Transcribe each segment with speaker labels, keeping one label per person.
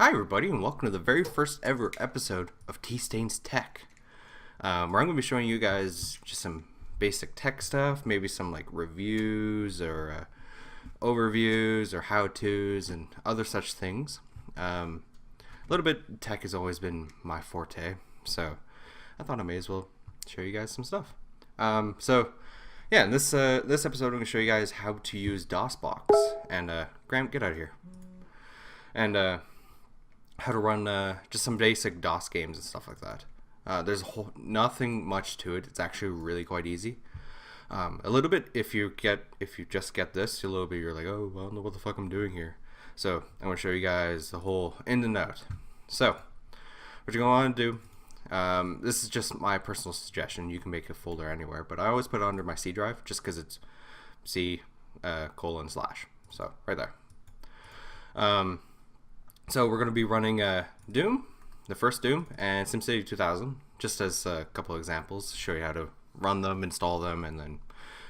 Speaker 1: Hi everybody and welcome to the very first ever episode of T-Stain's Tech, where I'm going to be showing you guys just some basic tech stuff, maybe some like reviews or overviews or how-tos and other such things. A little bit tech has always been my forte, so I thought I may as well show you guys some stuff. Yeah, in this episode I'm going to show you guys how to use DOSBox, and Graham, get out of here, and how to run just some basic DOS games and stuff like that. There's nothing much to it. It's actually really quite easy. A little bit if you just get this, a little bit you're like, oh, well, I don't know what the fuck I'm doing here. So I'm going to show you guys the whole in and out. So what you're going to want to do, this is just my personal suggestion. You can make a folder anywhere, but I always put it under my C drive just because it's C:/. So right there. So we're going to be running Doom, the first Doom, and SimCity 2000, just as a couple of examples, show you how to run them, install them, and then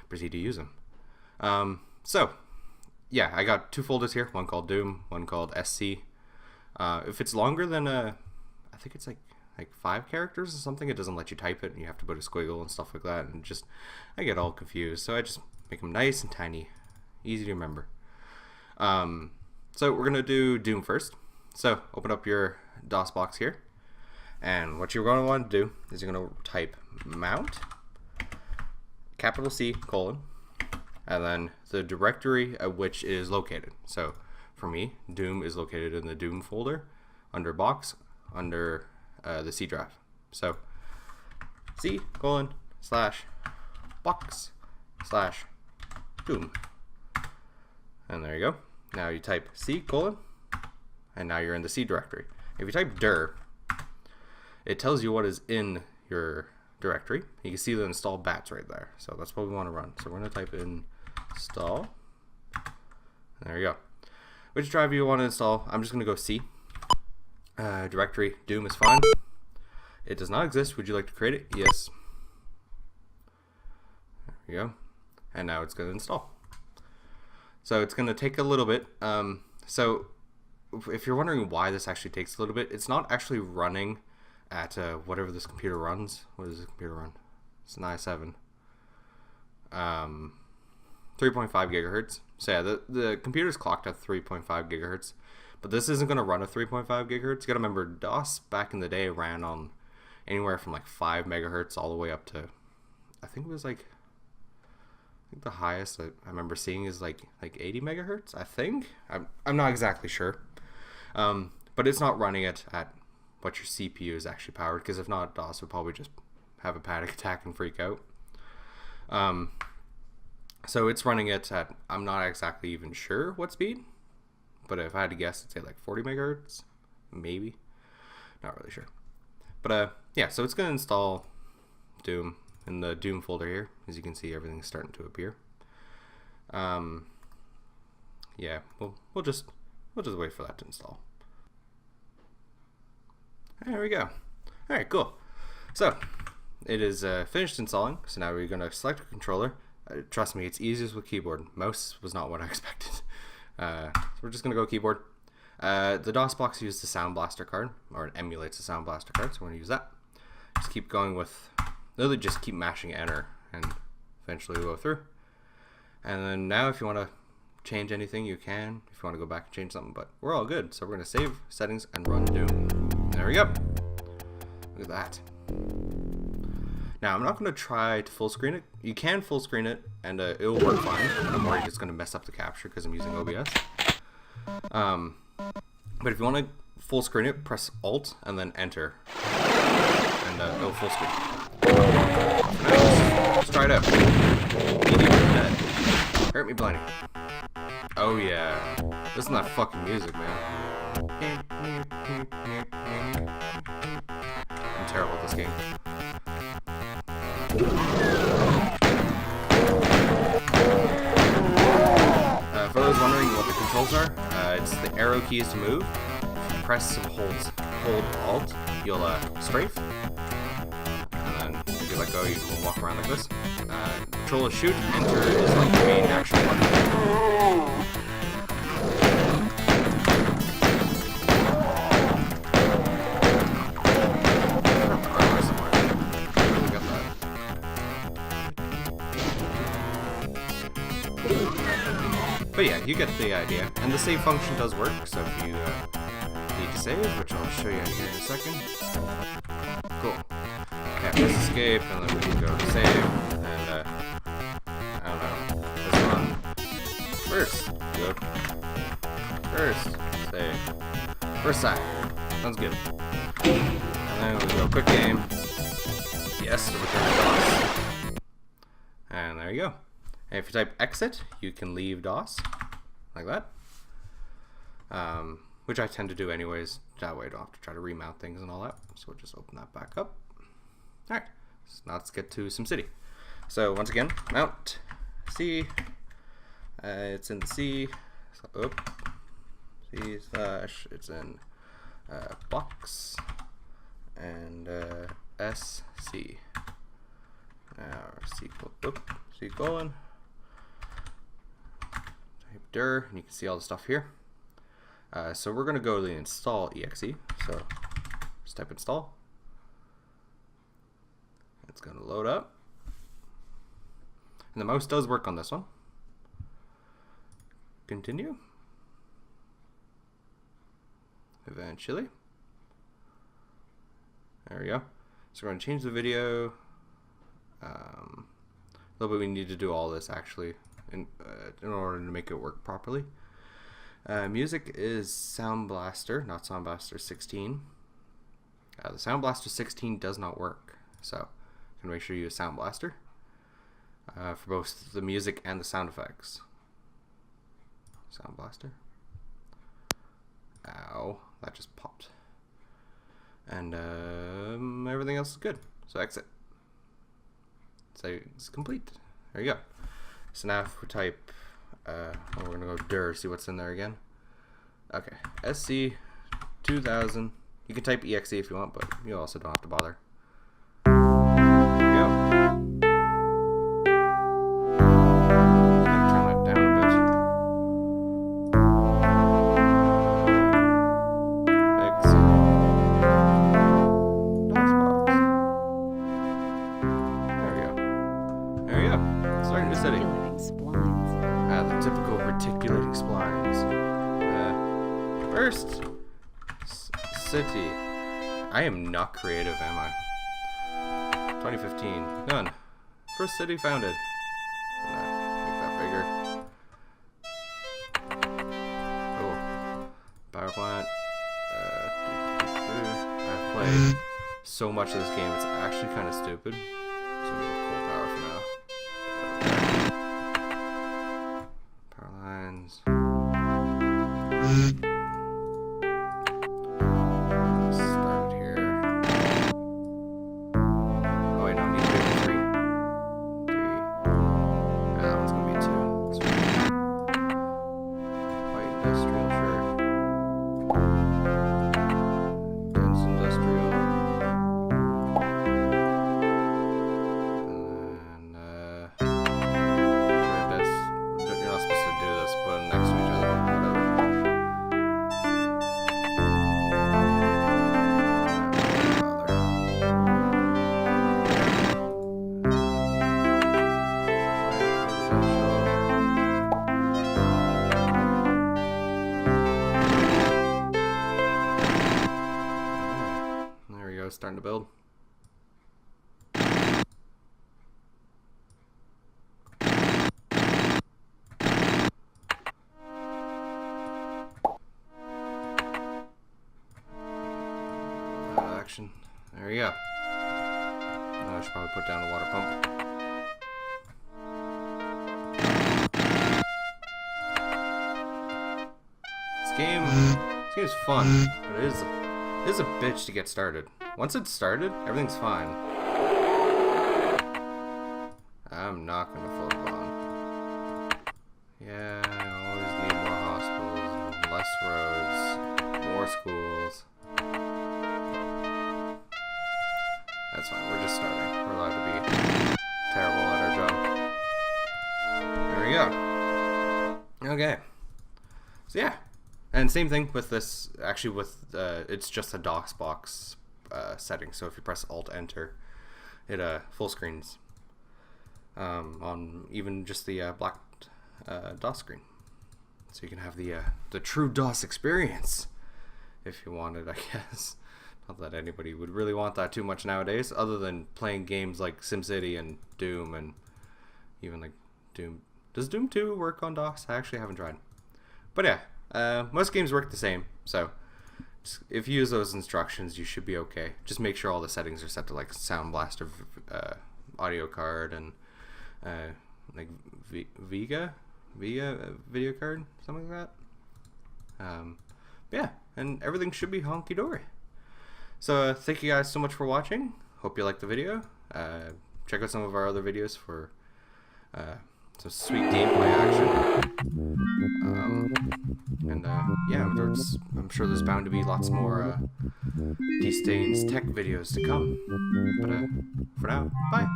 Speaker 1: proceed to use them. So, yeah, I got two folders here, one called Doom, one called SC. If it's longer than, I think it's like 5 characters or something, it doesn't let you type it, and you have to put a squiggle and stuff like that, and just, I get all confused, so I just make them nice and tiny, easy to remember. So we're going to do Doom first. So open up your DOSBox here, and what you're going to want to do is you're going to type mount C:, and then the directory at which it is located. So for me, Doom is located in the Doom folder under box under the C drive. So C:/box/Doom, and there you go. Now you type C:/, and now you're in the C directory. If you type dir, it tells you what is in your directory. You can see the install bats right there. So that's what we want to run. So we're going to type in install. There you go. Which drive you want to install? I'm just going to go C. Directory Doom is fine. It does not exist. Would you like to create it? Yes. There we go. And now it's going to install. So it's going to take a little bit. So if you're wondering why this actually takes a little bit, it's not actually running at whatever this computer runs. What does this computer run? It's an i7. 3.5 gigahertz. So yeah, the computer's clocked at 3.5 gigahertz, but this isn't going to run at 3.5 gigahertz. You got to remember, DOS back in the day ran on anywhere from like 5 megahertz all the way up to, I think it was like, the highest I remember seeing is like 80 megahertz. I think I'm not exactly sure, but it's not running it at what your CPU is actually powered, because if not, DOS would probably just have a panic attack and freak out. So it's running it at, I'm not exactly even sure what speed, but if I had to guess, I'd say like 40 megahertz, maybe. Not really sure. But yeah, so it's going to install Doom in the Doom folder here. As you can see, everything's starting to appear. Yeah, we'll just wait for that to install. There we go. All right, cool. So it is finished installing. So now we're going to select a controller. Trust me, it's easiest with keyboard. Mouse was not what I expected. So we're just going to go keyboard. The DOSBox uses the Sound Blaster card, or it emulates the Sound Blaster card, so we're going to use that. Just keep going with, literally just keep mashing enter, and eventually we'll go through. And then now if you want to change anything, you can. If you want to go back and change something, but we're all good. So we're going to save settings and run Doom. There we go. Look at that. Now I'm not going to try to full screen it. You can full screen it and it will work fine. I'm worried it's going to mess up the capture because I'm using OBS. But if you want to full screen it, press Alt and then enter, and go full screen. Let's try it out. Hurt me blinding. Oh yeah, listen to that fucking music, man. I'm terrible at this game. For those wondering what the controls are, it's the arrow keys to move. If you press and hold Alt, you'll strafe, and then if you let go, you can walk around like this. Control is shoot. Enter is like the main action button. But yeah, you get the idea. And the save function does work, so if you need to save, which I'll show you here in a second. Cool. Yeah, press escape, and then we can go to save, and I don't know, this one. First, go. First, save. First side. Sounds good. And then we go quick game. Yes, to return to DOS. And there you go. And if you type exit, you can leave DOS, like that. Which I tend to do anyways. That way I don't have to try to remount things and all that. So we'll just open that back up. Alright, so now let's get to SimCity. So once again, mount, C, it's in C, so, C slash, it's in box, and SC. Now C colon, type dir, and you can see all the stuff here. So we're going to go to the install exe, so just type install. It's going to load up. And the mouse does work on this one. Continue. Eventually. There we go. So we're going to change the video. A little bit, we need to do all this actually in order to make it work properly. Music is Sound Blaster, not Sound Blaster 16. The Sound Blaster 16 does not work, so you can make sure you use Sound Blaster for both the music and the sound effects. Sound Blaster. Ow, that just popped. And everything else is good. So exit. So it's complete. There you go. So now if we type, we're gonna go dir, see what's in there again. Okay, SC 2000. You can type exe if you want, but you also don't have to bother. There you go. Turn that down a bit. Exit. DOSBox. There we go. There you go. Starting to city. The typical reticulating splines. First city. I am not creative, am I? 2015. Done. First city founded. Make that bigger. Cool. Power plant. I've played so much of this game, it's actually kind of stupid. So we have coal power for now. Start here. Oh wait, no, need to be 3. That one's gonna be 2. Light industrial, sure. Dense industrial. And then you're not supposed to do this, put them next to each other. Starting to build. Action. There you go. Now I should probably put down a water pump. This game's fun, but it is a bitch to get started. Once it's started, everything's fine. I'm not gonna flip on. Yeah, I always need more hospitals, less roads, more schools. That's fine, we're just starting. We're allowed to be terrible at our job. There we go. Okay. So yeah. And same thing with this, actually with, it's just a DOSBox setting, so if you press Alt-Enter, it full screens on even just the black DOS screen. so you can have the true DOS experience if you wanted, I guess. Not that anybody would really want that too much nowadays, other than playing games like SimCity and Doom, and even like Doom. Does Doom 2 work on DOS? I actually haven't tried. But yeah, most games work the same, so if you use those instructions, you should be okay. Just make sure all the settings are set to like Sound Blaster, audio card, and like Vega video card, something like that. Yeah, and everything should be honky dory. So thank you guys so much for watching. Hope you liked the video. Check out some of our other videos for some sweet gameplay action. And yeah, I'm sure there's bound to be lots more T-Stains tech videos to come. But for now, bye.